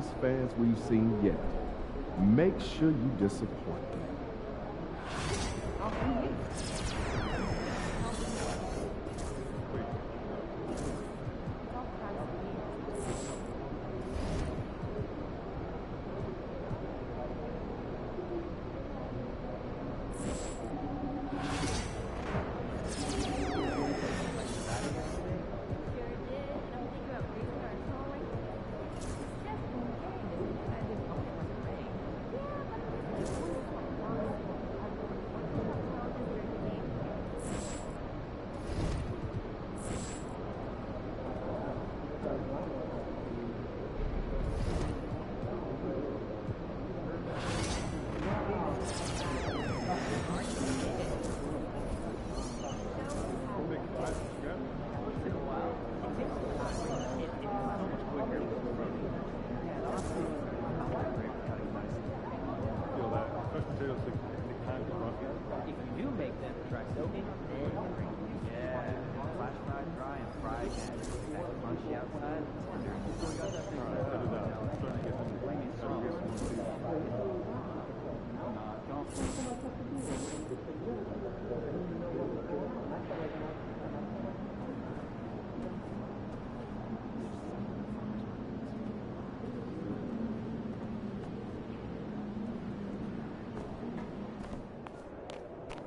best fans we've seen yet. Make sure you disappoint them.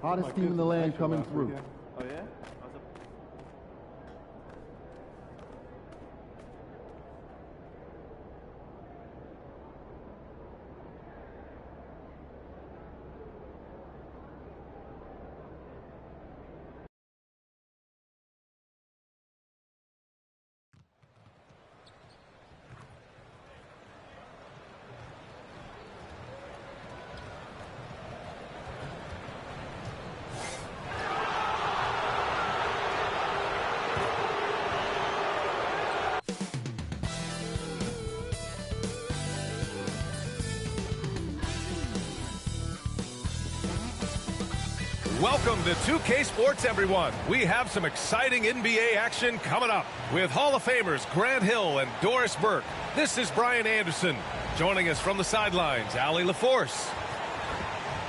Hottest team in the land coming through. Oh, yeah? Welcome to 2K Sports, everyone. We have some exciting NBA action coming up with Hall of Famers Grant Hill and Doris Burke. This is Brian Anderson. Joining us from the sidelines, Allie LaForce.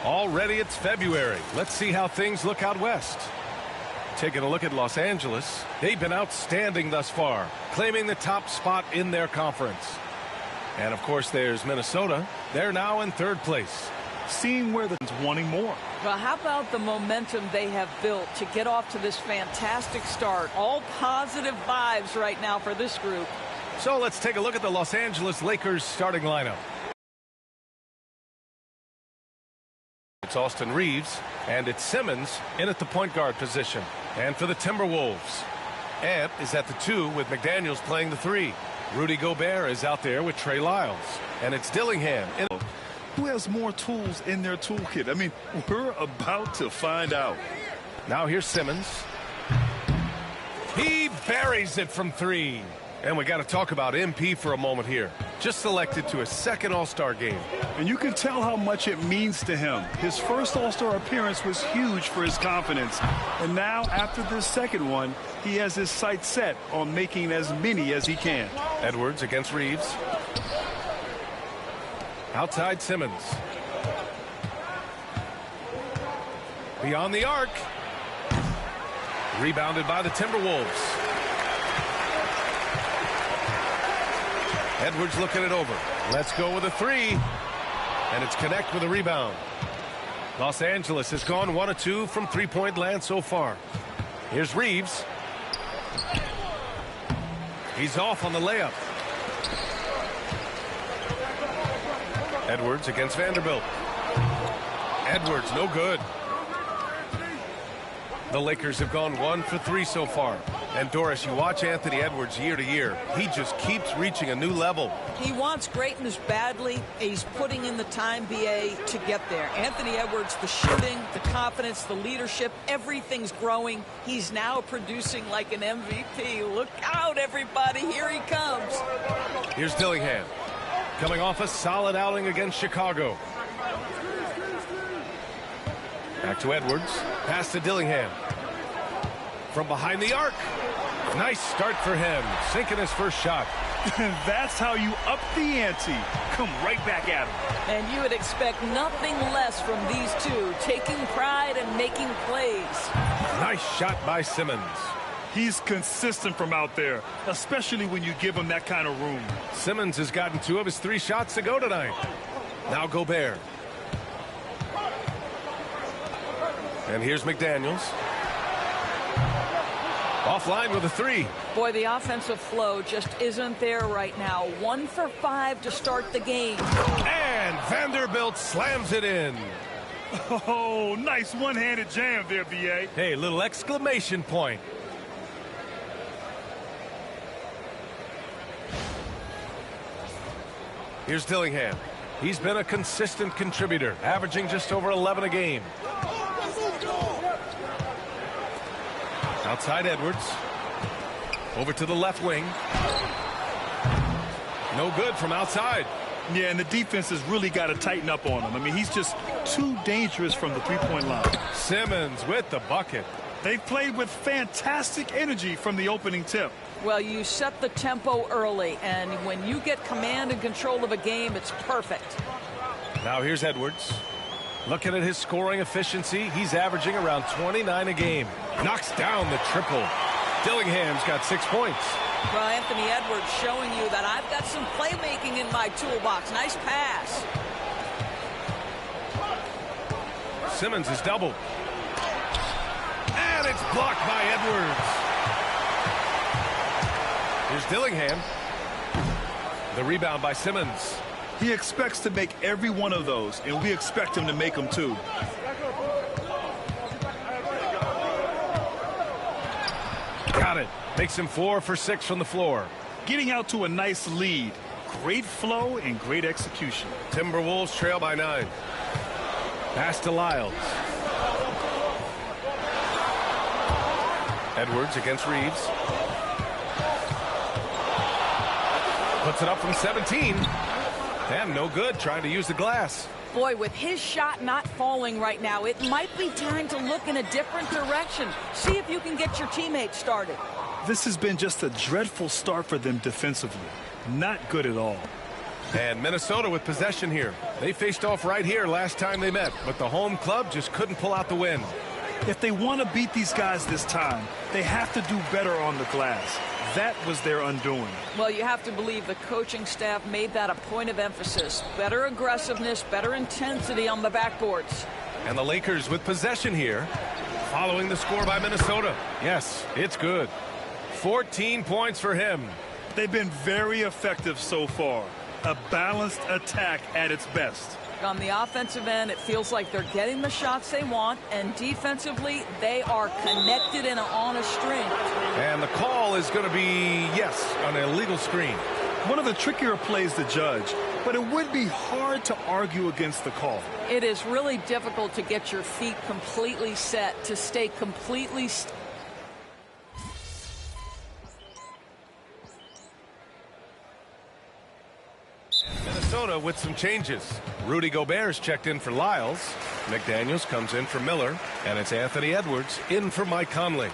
Already it's February. Let's see how things look out west. Taking a look at Los Angeles, they've been outstanding thus far, claiming the top spot in their conference. And, of course, there's Minnesota. They're now in third place. Seeing where the wanting more. Well, how about the momentum they have built to get off to this fantastic start? All positive vibes right now for this group. So let's take a look at the Los Angeles Lakers starting lineup. It's Austin Reeves, and it's Simmons in at the point guard position. And for the Timberwolves, Ant is at the 2 with McDaniels playing the 3. Rudy Gobert is out there with Trey Lyles. And it's Dillingham in. Who has more tools in their toolkit? I mean, we're about to find out. Now here's Simmons. He buries it from 3. And we got to talk about MP for a moment here. Just selected to his second All-Star game. And you can tell how much it means to him. His first All-Star appearance was huge for his confidence. And now, after this second one, he has his sights set on making as many as he can. Edwards against Reeves. Outside Simmons. Beyond the arc. Rebounded by the Timberwolves. Edwards looking it over. Let's go with a 3. And it's connect with a rebound. Los Angeles has gone 1 of 2 from three-point land so far. Here's Reeves. He's off on the layup. Edwards against Vanderbilt. Edwards, no good. The Lakers have gone 1 for 3 so far. And Doris, you watch Anthony Edwards year to year. He just keeps reaching a new level. He wants greatness badly. He's putting in the time, BA, to get there. Anthony Edwards, the shooting, the confidence, the leadership, everything's growing. He's now producing like an MVP. Look out, everybody. Here he comes. Here's Dillingham. Coming off a solid outing against Chicago. Back to Edwards. Pass to Dillingham. from behind the arc. Nice start for him, sinking his first shot. That's how you up the ante. Come right back at him. And you would expect nothing less from these two, taking pride and making plays. Nice shot by Simmons. He's consistent from out there, especially when you give him that kind of room. Simmons has gotten 2 of his 3 shots to go tonight. Now Gobert. And here's McDaniels. Offline with a 3. Boy, the offensive flow just isn't there right now. 1 for 5 to start the game. And Vanderbilt slams it in. Oh, nice one-handed jam there, B.A. Hey, little exclamation point. Here's Dillingham. He's been a consistent contributor, averaging just over 11 a game. Outside Edwards. Over to the left wing. No good from outside. Yeah, and the defense has really got to tighten up on him. I mean, he's just too dangerous from the three-point line. Simmons with the bucket. They've played with fantastic energy from the opening tip. Well, you set the tempo early, and when you get command and control of a game, it's perfect. Now here's Edwards. Looking at his scoring efficiency, he's averaging around 29 a game. Knocks down the triple. Dillingham's got 6 points. Well, Anthony Edwards showing you that I've got some playmaking in my toolbox. Nice pass. Simmons is doubled. And it's blocked by Edwards. Here's Dillingham. The rebound by Simmons. He expects to make every one of those, and we expect him to make them too. Got it. Makes him 4 for 6 from the floor. Getting out to a nice lead. Great flow and great execution. Timberwolves trail by 9. Pass to Lyles. Edwards against Reeves. Puts it up from 17. And no good, trying to use the glass. Boy, with his shot not falling right now, it might be time to look in a different direction. See if you can get your teammates started. This has been just a dreadful start for them defensively. Not good at all. And Minnesota with possession here. They faced off right here last time they met, but the home club just couldn't pull out the win. If they want to beat these guys this time, they have to do better on the glass. That was their undoing. Well, you have to believe the coaching staff made that a point of emphasis. Better aggressiveness, better intensity on the backboards. And the Lakers with possession here, following the score by Minnesota. Yes, it's good. 14 points for him. They've been very effective so far. A balanced attack at its best. On the offensive end, it feels like they're getting the shots they want, and defensively, they are connected and on a string. And the call is going to be, yes, an illegal screen. One of the trickier plays to judge, but it would be hard to argue against the call. It is really difficult to get your feet completely set, to stay completely Minnesota with some changes. Rudy Gobert's checked in for Lyles. McDaniels comes in for Miller. And it's Anthony Edwards in for Mike Conley.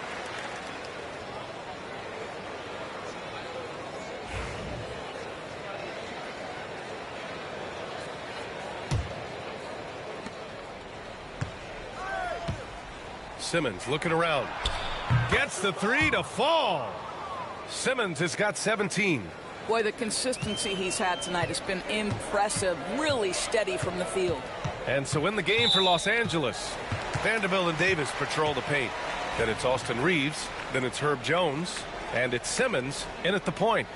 Simmons looking around. Gets the 3 to fall. Simmons has got 17. Boy, the consistency he's had tonight has been impressive, really steady from the field. And so in the game for Los Angeles, Vanderbilt and Davis patrol the paint. Then it's Austin Reeves, then it's Herb Jones, and it's Simmons in at the point.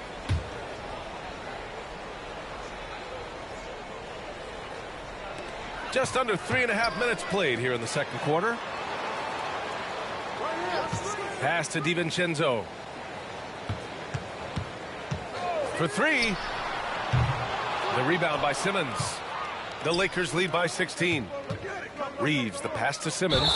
Just under 3.5 minutes played here in the second quarter. Pass to DiVincenzo. For 3. The rebound by Simmons. The Lakers lead by 16. Reeves, the pass to Simmons.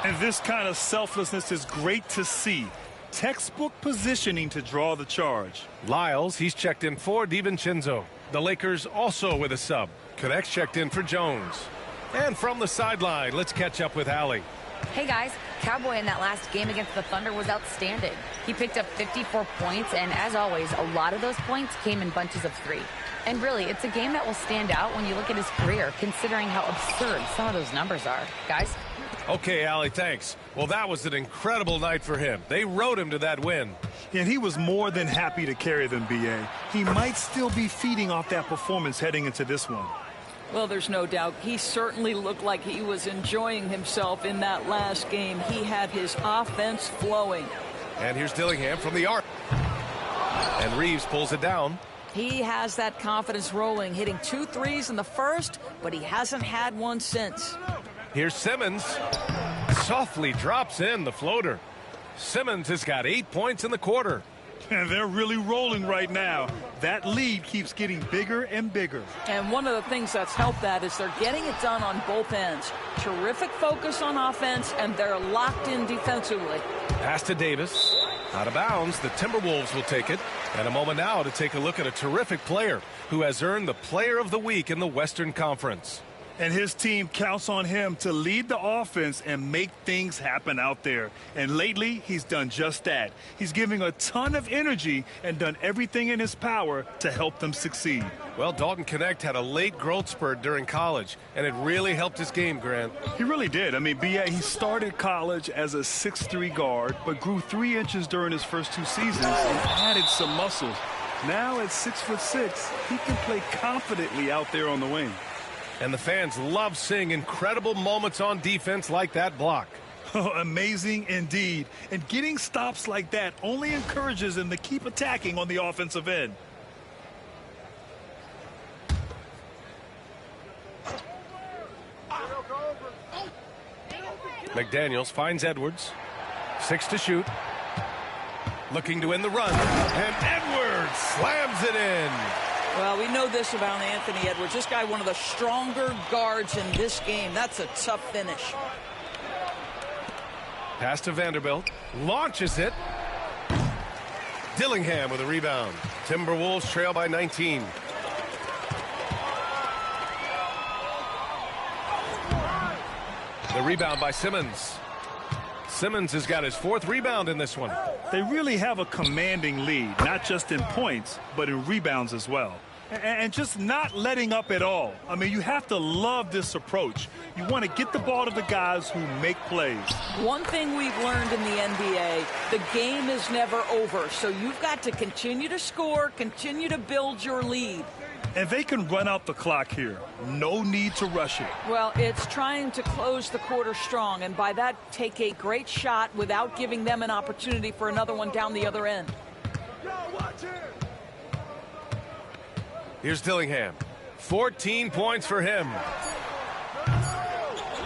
And this kind of selflessness is great to see. Textbook positioning to draw the charge. Lyles, he's checked in for DiVincenzo. The Lakers also with a sub. Connects checked in for Jones. And from the sideline, let's catch up with Allie. Hey guys, Cowboy in that last game against the Thunder was outstanding. He picked up 54 points, and as always, a lot of those points came in bunches of 3. And really, it's a game that will stand out when you look at his career, considering how absurd some of those numbers are. Guys? Okay, Allie, thanks. Well, that was an incredible night for him. They rode him to that win. And he was more than happy to carry them, B.A. He might still be feeding off that performance heading into this one. Well, there's no doubt. He certainly looked like he was enjoying himself in that last game. He had his offense flowing. And here's Dillingham from the arc. And Reeves pulls it down. He has that confidence rolling, hitting 2 threes in the first, but he hasn't had one since. Here's Simmons. Softly drops in the floater. Simmons has got 8 points in the quarter. And they're really rolling right now. That lead keeps getting bigger and bigger. And one of the things that's helped that is they're getting it done on both ends. Terrific focus on offense, and they're locked in defensively. Pass to Davis. Out of bounds. The Timberwolves will take it. And a moment now to take a look at a terrific player who has earned the Player of the Week in the Western Conference. And his team counts on him to lead the offense and make things happen out there. And lately, he's done just that. He's giving a ton of energy and done everything in his power to help them succeed. Well, Dalton Connect had a late growth spurt during college, and it really helped his game, Grant. He really did. I mean, B.A., he started college as a 6'3" guard, but grew 3 inches during his first 2 seasons and added some muscles. Now at 6'6", he can play confidently out there on the wing. And the fans love seeing incredible moments on defense like that block. Oh, amazing indeed. And getting stops like that only encourages him to keep attacking on the offensive end. McDaniels finds Edwards. 6 to shoot. Looking to win the run. And Edwards slams it in. Well, we know this about Anthony Edwards. This guy, one of the stronger guards in this game. That's a tough finish. Pass to Vanderbilt. Launches it. Dillingham with a rebound. Timberwolves trail by 19. The rebound by Simmons. Simmons has got his 4th rebound in this one. They really have a commanding lead, not just in points, but in rebounds as well. And just not letting up at all. I mean, you have to love this approach. You want to get the ball to the guys who make plays. One thing we've learned in the NBA, the game is never over. So you've got to continue to score, continue to build your lead. And they can run out the clock here. No need to rush it. Well, it's trying to close the quarter strong, and by that, take a great shot without giving them an opportunity for another one down the other end. Here's Dillingham. 14 points for him.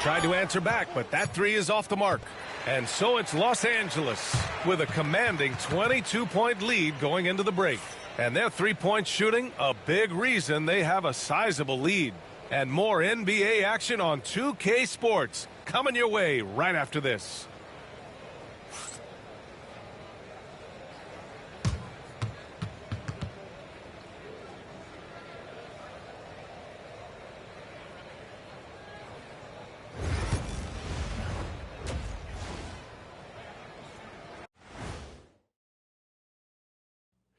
Tried to answer back, but that 3 is off the mark. And so it's Los Angeles with a commanding 22-point lead going into the break. And their 3-point shooting, a big reason they have a sizable lead. And more NBA action on 2K Sports coming your way right after this.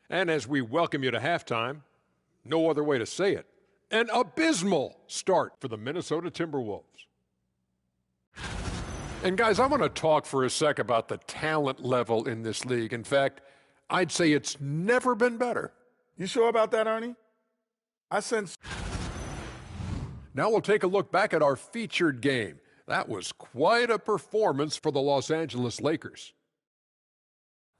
And as we welcome you to halftime, no other way to say it, an abysmal start for the Minnesota Timberwolves. And guys, I want to talk for a sec about the talent level in this league. In fact, I'd say it's never been better. You sure about that, Ernie? I sense. Now we'll take a look back at our featured game. That was quite a performance for the Los Angeles Lakers.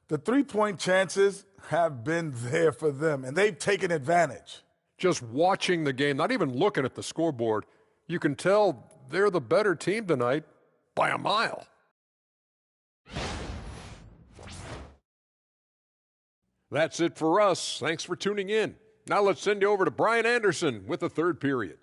The three-point chances have been there for them, and they've taken advantage. Just watching the game, not even looking at the scoreboard, you can tell they're the better team tonight by a mile. That's it for us. Thanks for tuning in. Now let's send you over to Brian Anderson with the third period.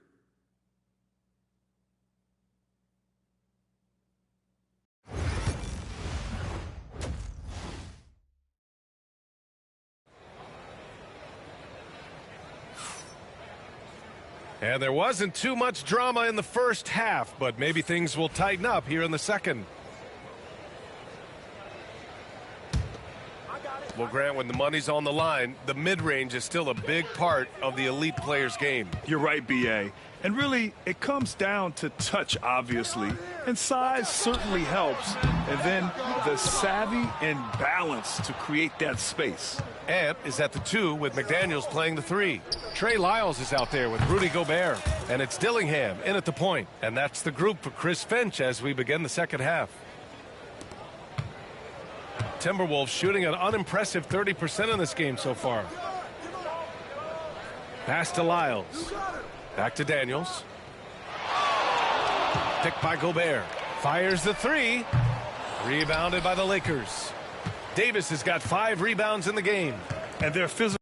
And there wasn't too much drama in the first half, but maybe things will tighten up here in the second. Well, Grant, when the money's on the line, the mid-range is still a big part of the elite player's game. You're right, B.A. And really, it comes down to touch, obviously, and size certainly helps, and then the savvy and balance to create that space. Ant is at the 2 with McDaniels playing the 3. Trey Lyles is out there with Rudy Gobert, and it's Dillingham in at the point. And that's the group for Chris Finch as we begin the second half. Timberwolves shooting an unimpressive 30% in this game so far. Pass to Lyles. Back to Daniels. Picked by Gobert. Fires the 3. Rebounded by the Lakers. Davis has got 5 rebounds in the game. And their physical